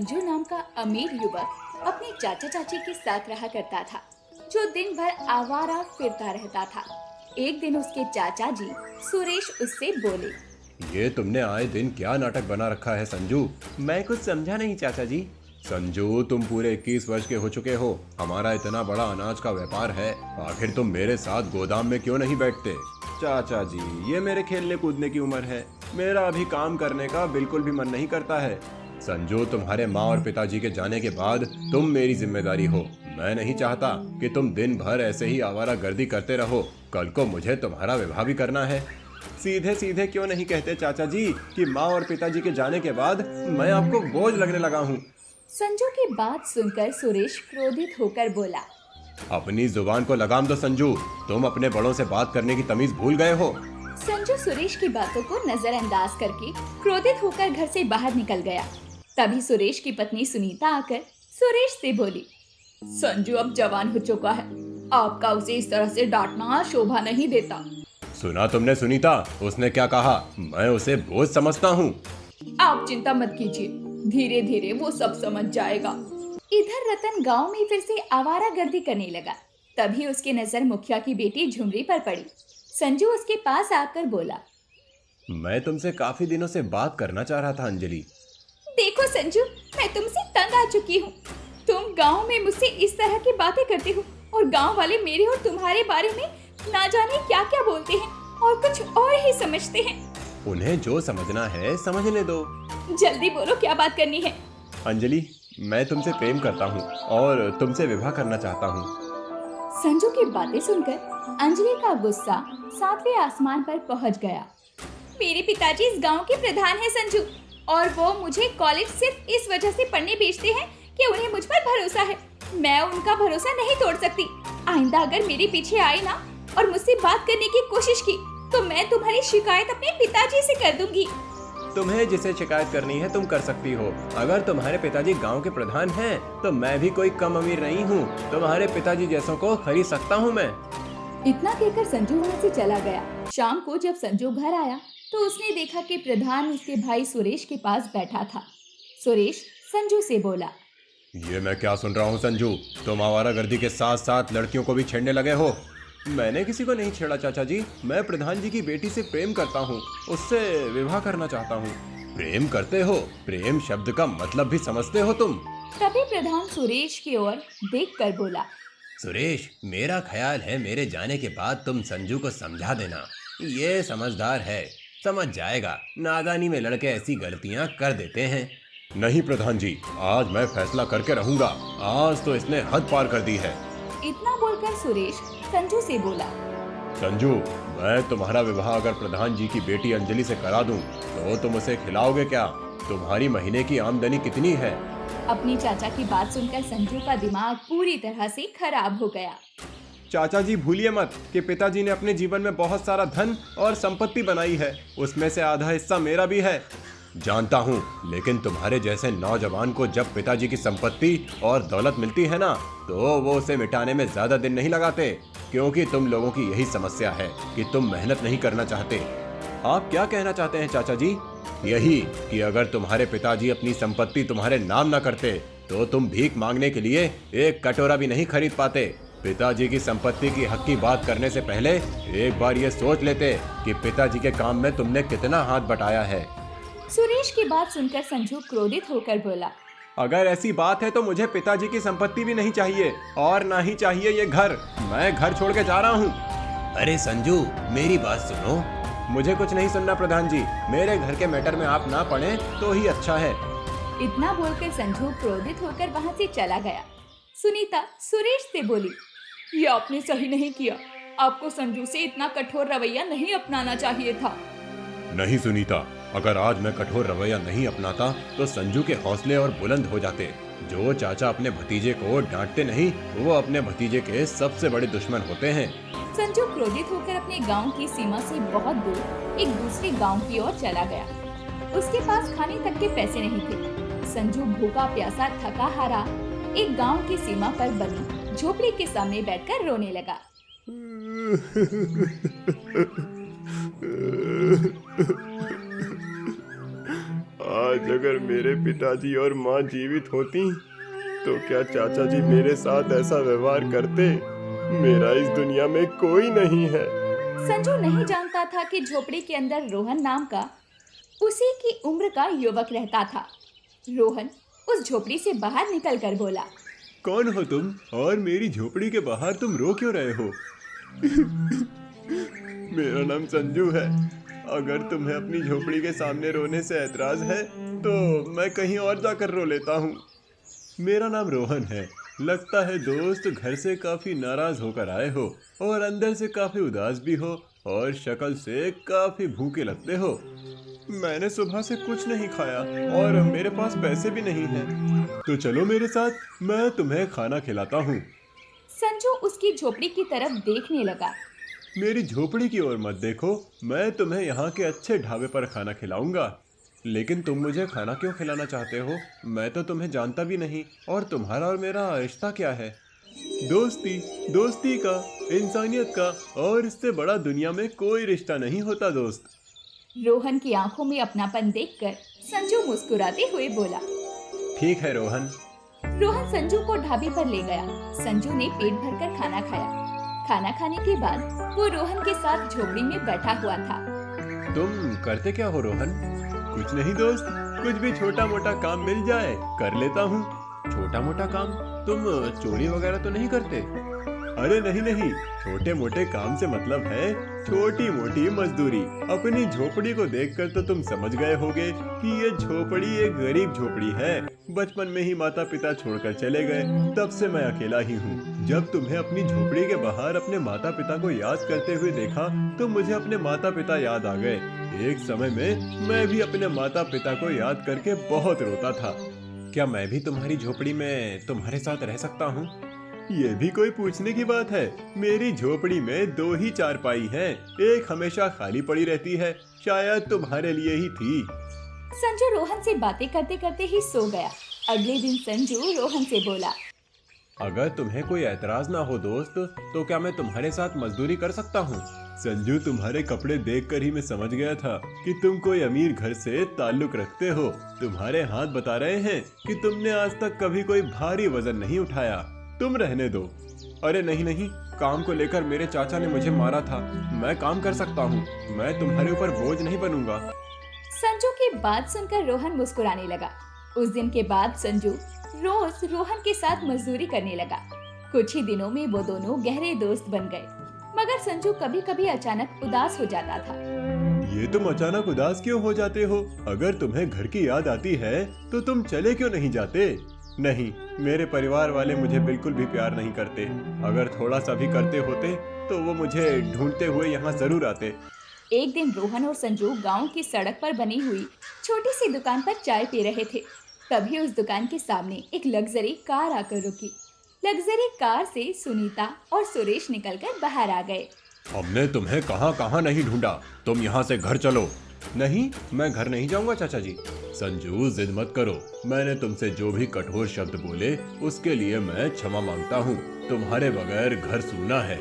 संजू नाम का अमीर युवक अपने चाचा चाची के साथ रहा करता था, जो दिन भर आवारा फिरता रहता था। एक दिन उसके चाचा जी सुरेश उससे बोले, ये तुमने आए दिन क्या नाटक बना रखा है संजू? मैं कुछ समझा नहीं चाचा जी। संजू, तुम पूरे 21 वर्ष के हो चुके हो। हमारा इतना बड़ा अनाज का व्यापार है, आखिर तुम मेरे साथ गोदाम में क्यों नहीं बैठते? चाचा जी, ये मेरे खेलने कूदने की उम्र है, मेरा अभी काम करने का बिल्कुल भी मन नहीं करता है। संजू, तुम्हारे माँ और पिताजी के जाने के बाद तुम मेरी जिम्मेदारी हो। मैं नहीं चाहता कि तुम दिन भर ऐसे ही आवारागर्दी करते रहो। कल को मुझे तुम्हारा विवाह भी करना है। सीधे सीधे क्यों नहीं कहते चाचा जी कि माँ और पिताजी के जाने के बाद मैं आपको बोझ लगने लगा हूँ। संजू की बात सुनकर सुरेश क्रोधित होकर बोला, अपनी जुबान को लगाम दो संजू, तुम अपने बड़ों से बात करने की तमीज भूल गए हो। संजू सुरेश की बातों को नजरअंदाज करके क्रोधित होकर घर से बाहर निकल गया। तभी सुरेश की पत्नी सुनीता आकर सुरेश से बोली, संजू अब जवान हो चुका है, आपका उसे इस तरह से डांटना शोभा नहीं देता। सुना तुमने सुनीता, उसने क्या कहा? मैं उसे बोझ समझता हूँ। आप चिंता मत कीजिए, धीरे धीरे वो सब समझ जाएगा। इधर रतन गांव में फिर से आवारागर्दी करने लगा। तभी उसकी नजर मुखिया की बेटी झुमरी पर पड़ी। संजू उसके पास आकर बोला, मैं तुमसे काफी दिनों से बात करना चाह रहा था अंजलि। देखो संजू, मैं तुमसे तंग आ चुकी हूँ। तुम गांव में मुझसे इस तरह की बातें करते हो और गांव वाले मेरे और तुम्हारे बारे में ना जाने क्या क्या बोलते हैं और कुछ और ही समझते हैं। उन्हें जो समझना है समझने दो। जल्दी बोलो, क्या बात करनी है? अंजलि, मैं तुमसे प्रेम करता हूँ और तुमसे विवाह करना चाहता हूँ। संजू की बातें सुनकर अंजलि का गुस्सा 7वें आसमान पर पहुँच गया। मेरे पिताजी इस गांव के प्रधान हैं संजू, और वो मुझे कॉलेज सिर्फ इस वजह से पढ़ने भेजते हैं कि उन्हें मुझ पर भरोसा है। मैं उनका भरोसा नहीं तोड़ सकती। आइंदा अगर मेरे पीछे आए ना और मुझसे बात करने की कोशिश की तो मैं तुम्हारी शिकायत अपने पिताजी से कर दूंगी। तुम्हें जिसे शिकायत करनी है तुम कर सकती हो। अगर तुम्हारे पिताजी गांव के प्रधान हैं, तो मैं भी कोई कम अमीर नहीं हूँ। तुम्हारे पिताजी जैसों को खरीद सकता हूँ मैं। इतना कहकर संजू वहाँ से चला गया। शाम को जब संजू घर आया तो उसने देखा कि प्रधान उसके भाई सुरेश के पास बैठा था। सुरेश संजू से बोला, ये मैं क्या सुन रहा हूँ संजू? तुम आवारागर्दी के साथ साथ लड़कियों को भी छेड़ने लगे हो। मैंने किसी को नहीं छेड़ा चाचा जी। मैं प्रधान जी की बेटी से प्रेम करता हूँ, उससे विवाह करना चाहता हूँ। प्रेम करते हो? प्रेम शब्द का मतलब भी समझते हो तुम? तभी प्रधान सुरेश की ओर देखकर बोला, सुरेश, मेरा ख्याल है मेरे जाने के बाद तुम संजू को समझा देना। ये समझदार है, समझ जाएगा। नादानी में लड़के ऐसी गलतियाँ कर देते हैं। नहीं प्रधान जी, आज मैं फैसला करके रहूंगा। आज तो इसने हद पार कर दी है। इतना बोलकर सुरेश संजू से बोला, संजू, मैं तुम्हारा विवाह अगर प्रधान जी की बेटी अंजलि से करा दूं, तो तुम उसे खिलाओगे क्या? तुम्हारी महीने की आमदनी कितनी है? अपनी चाचा की बात सुनकर संजू का दिमाग पूरी तरह से खराब हो गया। चाचा जी, भूलिए मत कि पिताजी ने अपने जीवन में बहुत सारा धन और संपत्ति बनाई है। उसमें से आधा हिस्सा मेरा भी है। जानता हूँ, लेकिन तुम्हारे जैसे नौजवान को जब पिताजी की संपत्ति और दौलत मिलती है ना, तो वो उसे मिटाने में ज्यादा दिन नहीं लगाते, क्योंकि तुम लोगों की यही समस्या है कि तुम मेहनत नहीं करना चाहते। आप क्या कहना चाहते हैं चाचा जी? यही कि अगर तुम्हारे पिताजी अपनी संपत्ति तुम्हारे नाम ना करते, तो तुम भीख मांगने के लिए एक कटोरा भी नहीं खरीद पाते। पिताजी की संपत्ति की हक की बात करने से पहले एक बार ये सोच लेते कि पिताजी के काम में तुमने कितना हाथ बटाया है। सुरेश की बात सुनकर संजू क्रोधित होकर बोला, अगर ऐसी बात है तो मुझे पिताजी की संपत्ति भी नहीं चाहिए और ना ही चाहिए ये घर। मैं घर छोड़ के जा रहा हूँ। अरे संजू, मेरी बात सुनो। मुझे कुछ नहीं सुनना प्रधान जी। मेरे घर के मैटर में आप ना पड़े तो ही अच्छा है। इतना बोलकर संजू क्रोधित होकर वहाँ से चला गया। सुनीता सुरेश से बोली, ये आपने सही नहीं किया। आपको संजू से इतना कठोर रवैया नहीं अपनाना चाहिए था। नहीं सुनीता, अगर आज मैं कठोर रवैया नहीं अपनाता तो संजू के हौसले और बुलंद हो जाते। जो चाचा अपने भतीजे को डांटते नहीं, वो अपने भतीजे के सबसे बड़े दुश्मन होते हैं। संजू क्रोधित होकर अपने गांव की सीमा से बहुत दूर एक दूसरे गांव की ओर चला गया। उसके पास खाने तक के पैसे नहीं थे। संजू भूखा प्यासा थका हारा एक गांव की सीमा पर बनी झोपड़ी के सामने बैठकर रोने लगा। आज अगर मेरे पिताजी और माँ जीवित होती तो क्या चाचा जी मेरे साथ ऐसा व्यवहार करते? मेरा इस दुनिया में कोई नहीं है। संजू नहीं जानता था कि झोपड़ी के अंदर रोहन नाम का उसी की उम्र का युवक रहता था। रोहन उस झोपड़ी से बाहर निकलकर बोला, कौन हो तुम और मेरी झोपड़ी के बाहर तुम रो क्यों रहे हो? मेरा नाम संजू है। अगर तुम्हें अपनी झोपड़ी के सामने रोने से ऐतराज है तो मैं कहीं और जाकर रो लेता हूँ। मेरा नाम रोहन है। लगता है दोस्त घर से काफी नाराज होकर आए हो और अंदर से काफी उदास भी हो और शक्ल से काफी भूखे लगते हो। मैंने सुबह से कुछ नहीं खाया और मेरे पास पैसे भी नहीं हैं। तो चलो मेरे साथ, मैं तुम्हें खाना खिलाता हूँ। संजू उसकी झोपड़ी की तरफ देखने लगा। मेरी झोपड़ी की ओर मत देखो, मैं तुम्हें यहाँ के अच्छे ढाबे पर खाना खिलाऊंगा। लेकिन तुम मुझे खाना क्यों खिलाना चाहते हो? मैं तो तुम्हें जानता भी नहीं और तुम्हारा और मेरा रिश्ता क्या है? दोस्ती, दोस्ती का, इंसानियत का, और इससे बड़ा दुनिया में कोई रिश्ता नहीं होता दोस्त। रोहन की आंखों में अपनापन देखकर संजू मुस्कुराते हुए बोला। ठीक है रोहन। रोहन संजू को ढाबे पर ले गया। संजू ने पेट भरकर खाना खाया। खाना खाने के बाद वो रोहन के साथ झोपड़ी में बैठा हुआ था। तुम करते क्या हो रोहन? कुछ नहीं दोस्त, कुछ भी छोटा मोटा काम मिल जाए कर लेता हूँ। छोटा मोटा काम? तुम चोरी वगैरह तो नहीं करते? अरे नहीं नहीं, छोटे मोटे काम से मतलब है छोटी मोटी मजदूरी। अपनी झोपड़ी को देखकर तो तुम समझ गए होगे कि ये झोपड़ी एक गरीब झोपड़ी है। बचपन में ही माता पिता छोड़कर चले गए, तब से मैं अकेला ही हूँ। जब तुम्हें अपनी झोपड़ी के बाहर अपने माता पिता को याद करते हुए देखा तो मुझे अपने माता पिता याद आ गए। एक समय में मैं भी अपने माता पिता को याद करके बहुत रोता था। क्या मैं भी तुम्हारी झोपड़ी में तुम्हारे साथ रह सकता हूँ? ये भी कोई पूछने की बात है। मेरी झोपड़ी में 2 ही चारपाई हैं। एक हमेशा खाली पड़ी रहती है, शायद तुम्हारे लिए ही थी। संजू रोहन से बातें करते करते ही सो गया। अगले दिन संजू रोहन से बोला, अगर तुम्हें कोई ऐतराज ना हो दोस्त, तो क्या मैं तुम्हारे साथ मजदूरी कर सकता हूँ? संजू, तुम्हारे कपड़े देखकर ही मैं समझ गया था कि तुम कोई अमीर घर से ताल्लुक रखते हो। तुम्हारे हाथ बता रहे हैं कि तुमने आज तक कभी कोई भारी वजन नहीं उठाया। तुम रहने दो। अरे नहीं नहीं, काम को लेकर मेरे चाचा ने मुझे मारा था। मैं काम कर सकता हूँ, मैं तुम्हारे ऊपर बोझ नहीं बनूंगा। संजू की बात सुनकर रोहन मुस्कुराने लगा। उस दिन के बाद संजू रोज रोहन के साथ मजदूरी करने लगा। कुछ ही दिनों में वो दोनों गहरे दोस्त बन गए। मगर संजू कभी कभी अचानक उदास हो जाता था। ये तुम अचानक उदास क्यों हो जाते हो? अगर तुम्हें घर की याद आती है तो तुम चले क्यों नहीं जाते? नहीं, मेरे परिवार वाले मुझे बिल्कुल भी प्यार नहीं करते। अगर थोड़ा सा भी करते होते तो वो मुझे ढूंढते हुए यहाँ जरूर आते। एक दिन रोहन और संजू गांव की सड़क पर बनी हुई छोटी सी दुकान पर चाय पी रहे थे। तभी उस दुकान के सामने एक लग्जरी कार आकर रुकी। लग्जरी कार से सुनीता और सुरेश निकलकर बाहर आ गए। हमने तुम्हें कहाँ कहाँ नहीं ढूंढा, तुम यहाँ से घर चलो। नहीं, मैं घर नहीं जाऊंगा चाचा जी। संजू, जिद मत करो। मैंने तुमसे जो भी कठोर शब्द बोले उसके लिए मैं क्षमा मांगता हूँ। तुम्हारे बगैर घर सूना है।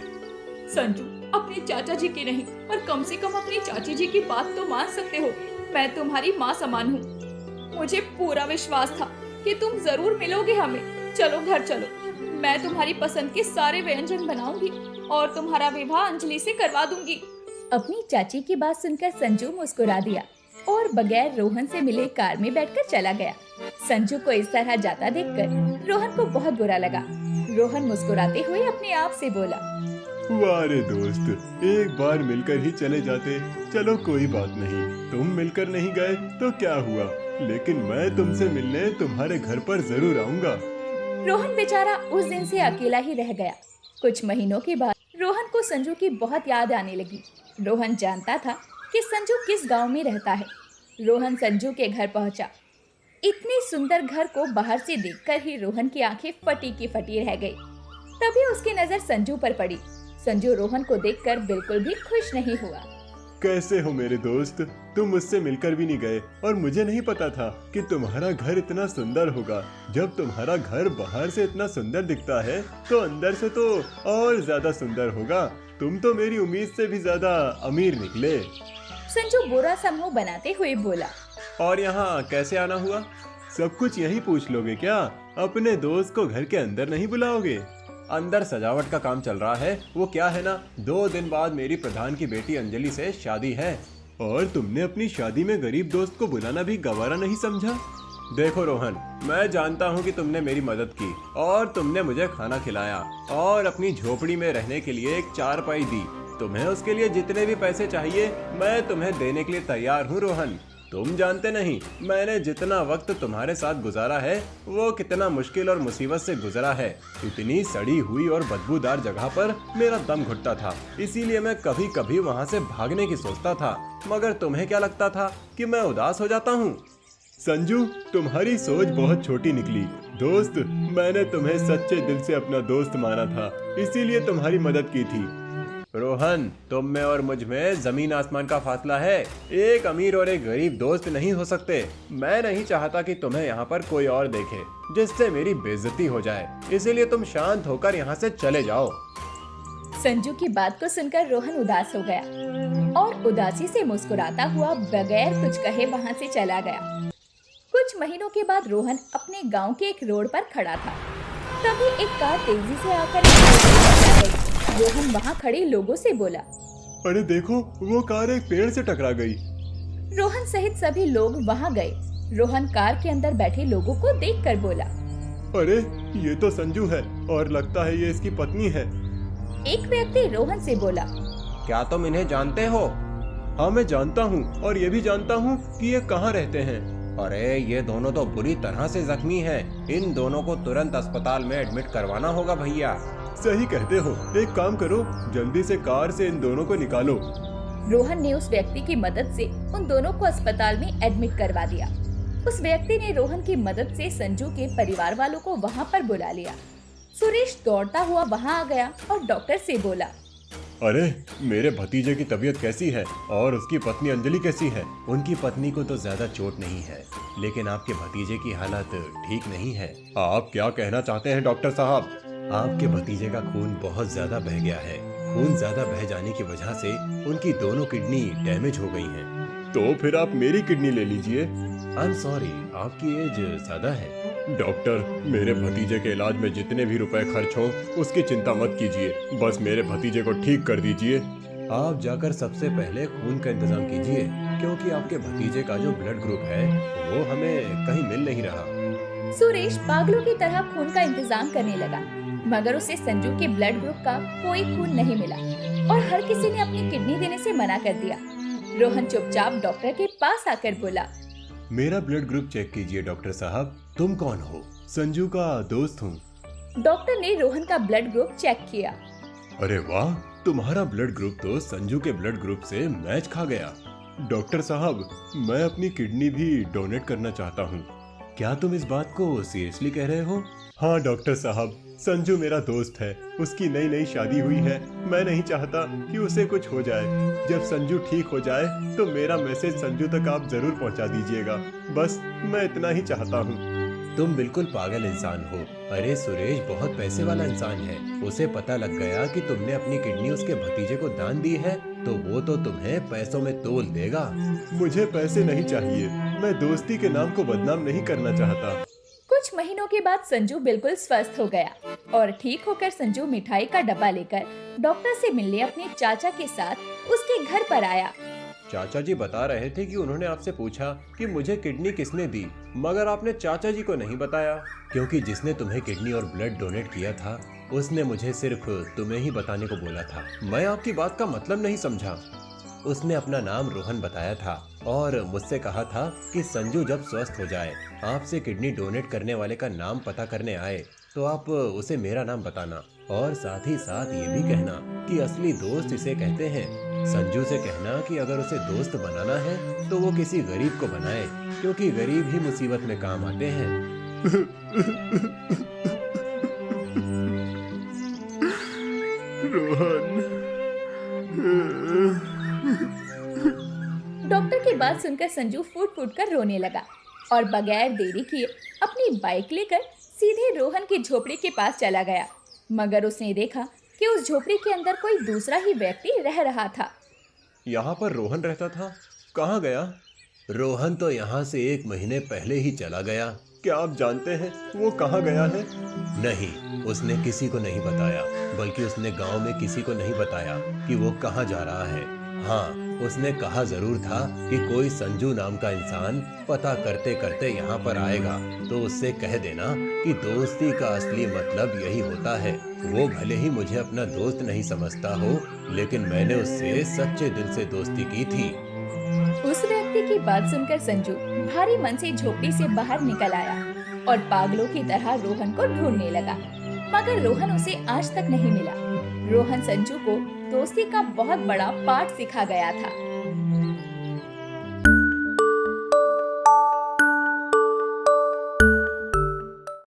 संजू, अपने चाचा जी की नहीं और कम से कम अपनी चाची जी की बात तो मान सकते हो। मैं तुम्हारी माँ समान हूँ। मुझे पूरा विश्वास था कि तुम जरूर मिलोगे हमें। चलो घर चलो, मैं तुम्हारी पसंद के सारे व्यंजन बनाऊंगी और तुम्हारा विवाह अंजलि से करवा दूंगी। अपनी चाची की बात सुनकर संजू मुस्कुरा दिया और बगैर रोहन से मिले कार में बैठकर चला गया। संजू को इस तरह जाता देखकर रोहन को बहुत बुरा लगा। रोहन मुस्कुराते हुए अपने आप से बोला, वाह रे दोस्त, एक बार मिलकर ही चले जाते। चलो कोई बात नहीं, तुम मिलकर नहीं गए तो क्या हुआ, लेकिन मैं तुमसे मिलने तुम्हारे घर पर जरूर आऊंगा। रोहन बेचारा उस दिन से अकेला ही रह गया। कुछ महीनों के बाद रोहन को संजू की बहुत याद आने लगी। रोहन जानता था कि संजू किस गांव में रहता है। रोहन संजू के घर पहुंचा। इतने सुंदर घर को बाहर से देखकर ही रोहन की आंखें फटी की फटी रह गई। तभी उसकी नजर संजू पर पड़ी। संजू रोहन को देखकर बिल्कुल भी खुश नहीं हुआ। कैसे हो मेरे दोस्त? तुम मुझसे मिलकर भी नहीं गए और मुझे नहीं पता था कि तुम्हारा घर इतना सुंदर होगा। जब तुम्हारा घर बाहर से इतना सुंदर दिखता है तो अंदर से तो और ज्यादा सुंदर होगा। तुम तो मेरी उम्मीद से भी ज्यादा अमीर निकले। संजू बुरा सा मुंह बनाते हुए बोला। और यहाँ कैसे आना हुआ? सब कुछ यही पूछ लोगे क्या? अपने दोस्त को घर के अंदर नहीं बुलाओगे? अंदर सजावट का काम चल रहा है। वो क्या है ना, 2 दिन बाद मेरी प्रधान की बेटी अंजलि से शादी है और तुमने अपनी शादी में गरीब दोस्त को बुलाना भी गवारा नहीं समझा? देखो रोहन, मैं जानता हूँ कि तुमने मेरी मदद की और तुमने मुझे खाना खिलाया और अपनी झोपड़ी में रहने के लिए एक चारपाई दी। तुम्हें उसके लिए जितने भी पैसे चाहिए मैं तुम्हें देने के लिए तैयार हूँ रोहन। तुम जानते नहीं मैंने जितना वक्त तुम्हारे साथ गुजारा है वो कितना मुश्किल और मुसीबत से गुजरा है। इतनी सड़ी हुई और बदबूदार जगह पर मेरा दम घुटता था, इसीलिए मैं कभी कभी वहाँ से भागने की सोचता था। मगर तुम्हें क्या लगता था कि मैं उदास हो जाता हूँ? संजू, तुम्हारी सोच बहुत छोटी निकली। दोस्त, मैंने तुम्हें सच्चे दिल से अपना दोस्त माना था, इसीलिए तुम्हारी मदद की थी। रोहन, तुम में और मुझ में जमीन आसमान का फासला है। एक अमीर और एक गरीब दोस्त नहीं हो सकते। मैं नहीं चाहता कि तुम्हें यहाँ पर कोई और देखे जिससे मेरी बेइज्जती हो जाए, इसीलिए तुम शांत होकर यहाँ से चले जाओ। संजू की बात को सुनकर रोहन उदास हो गया और उदासी से मुस्कुराता हुआ बगैर कुछ कहे वहाँ से चला गया। कुछ महीनों के बाद रोहन अपने गांव के एक रोड पर खड़ा था। तभी एक कार तेजी से आकर टकरा गई। रोहन वहां खड़े लोगों से बोला, अरे देखो, वो कार एक पेड़ से टकरा गई। रोहन सहित सभी लोग वहां गए। रोहन कार के अंदर बैठे लोगों को देखकर बोला, अरे ये तो संजू है और लगता है ये इसकी पत्नी है। एक व्यक्ति रोहन से बोला, क्या तुम इन्हें जानते हो? हाँ, मैं जानता हूँ और ये भी जानता हूँ कि ये कहाँ रहते हैं। अरे ये दोनों तो बुरी तरह से जख्मी हैं। इन दोनों को तुरंत अस्पताल में एडमिट करवाना होगा भैया। सही कहते हो, एक काम करो, जल्दी से कार से इन दोनों को निकालो। रोहन ने उस व्यक्ति की मदद से उन दोनों को अस्पताल में एडमिट करवा दिया। उस व्यक्ति ने रोहन की मदद से संजू के परिवार वालों को वहाँ पर बुला लिया। सुरेश दौड़ता हुआ वहाँ आ गया और डॉक्टर से बोला, अरे मेरे भतीजे की तबीयत कैसी है और उसकी पत्नी अंजलि कैसी है? उनकी पत्नी को तो ज्यादा चोट नहीं है, लेकिन आपके भतीजे की हालत ठीक नहीं है। आप क्या कहना चाहते हैं डॉक्टर साहब? आपके भतीजे का खून बहुत ज्यादा बह गया है। खून ज्यादा बह जाने की वजह से उनकी दोनों किडनी डैमेज हो गई हैं। तो फिर आप मेरी किडनी ले लीजिए। आई एम सॉरी, आपकी एज ज्यादा है। डॉक्टर, मेरे भतीजे के इलाज में जितने भी रुपए खर्च हों उसकी चिंता मत कीजिए, बस मेरे भतीजे को ठीक कर दीजिए। आप जाकर सबसे पहले खून का इंतजाम कीजिए, क्योंकि आपके भतीजे का जो ब्लड ग्रुप है वो हमें कहीं मिल नहीं रहा। सुरेश पागलों की तरह खून का इंतजाम करने लगा, मगर उसे संजू के ब्लड ग्रुप का कोई खून नहीं मिला और हर किसी ने अपनी किडनी देने से मना कर दिया। रोहन चुपचाप डॉक्टर के पास आकर बोला, मेरा ब्लड ग्रुप चेक कीजिए डॉक्टर साहब। तुम कौन हो? संजू का दोस्त हूँ। डॉक्टर ने रोहन का ब्लड ग्रुप चेक किया। अरे वाह, तुम्हारा ब्लड ग्रुप तो संजू के ब्लड ग्रुप से मैच खा गया। डॉक्टर साहब, मैं अपनी किडनी भी डोनेट करना चाहता हूँ। क्या तुम इस बात को सीरियसली कह रहे हो? हाँ डॉक्टर साहब, संजू मेरा दोस्त है, उसकी नई नई शादी हुई है। मैं नहीं चाहता कि उसे कुछ हो जाए। जब संजू ठीक हो जाए तो मेरा मैसेज संजू तक आप जरूर पहुंचा दीजिएगा। बस मैं इतना ही चाहता हूँ। तुम बिल्कुल पागल इंसान हो। अरे सुरेश बहुत पैसे वाला इंसान है। उसे पता लग गया कि तुमने अपनी किडनी उसके भतीजे को दान दी है तो वो तो तुम्हें पैसों में तोल देगा। मुझे पैसे नहीं चाहिए, मैं दोस्ती के नाम को बदनाम नहीं करना चाहता। कुछ महीनों के बाद संजू बिल्कुल स्वस्थ हो गया और ठीक होकर संजू मिठाई का डब्बा लेकर डॉक्टर से मिलने अपने चाचा के साथ उसके घर पर आया। चाचा जी बता रहे थे कि उन्होंने आपसे पूछा कि मुझे किडनी किसने दी, मगर आपने चाचा जी को नहीं बताया, क्योंकि जिसने तुम्हें किडनी और ब्लड डोनेट किया था उसने मुझे सिर्फ तुम्हें ही बताने को बोला था। मैं आपकी बात का मतलब नहीं समझा। उसने अपना नाम रोहन बताया था और मुझसे कहा था कि संजू जब स्वस्थ हो जाए आपसे किडनी डोनेट करने वाले का नाम पता करने आए तो आप उसे मेरा नाम बताना और साथ ही साथ ये भी कहना कि असली दोस्त इसे कहते हैं। संजू से कहना कि अगर उसे दोस्त बनाना है तो वो किसी गरीब को बनाए, क्योंकि गरीब ही मुसीबत में काम आते हैं। रोहन। डॉक्टर की बात सुनकर संजू फूट फूट कर रोने लगा और बगैर देरी किए अपनी बाइक लेकर सीधे रोहन की झोपड़ी के पास चला गया। मगर उसने देखा कि उस झोपड़ी के अंदर कोई दूसरा ही व्यक्ति रह रहा था। यहाँ पर रोहन रहता था, कहाँ गया? रोहन तो यहाँ से 1 महीने पहले ही चला गया। क्या आप जानते हैं वो कहाँ गया है? नहीं, उसने किसी को नहीं बताया, बल्कि उसने गांव में किसी को नहीं बताया कि वो कहाँ जा रहा है। हाँ, उसने कहा जरूर था कि कोई संजू नाम का इंसान पता करते करते यहाँ पर आएगा, तो उससे कह देना कि दोस्ती का असली मतलब यही होता है। वो भले ही मुझे अपना दोस्त नहीं समझता हो, लेकिन मैंने उससे सच्चे दिल से दोस्ती की थी। उस व्यक्ति की बात सुनकर संजू भारी मन से झोपड़ी से बाहर निकल आया और पागलों की तरह रोहन को ढूंढने लगा, मगर रोहन उसे आज तक नहीं मिला। रोहन संजू को दोस्ती का बहुत बड़ा पाठ सिखा गया था।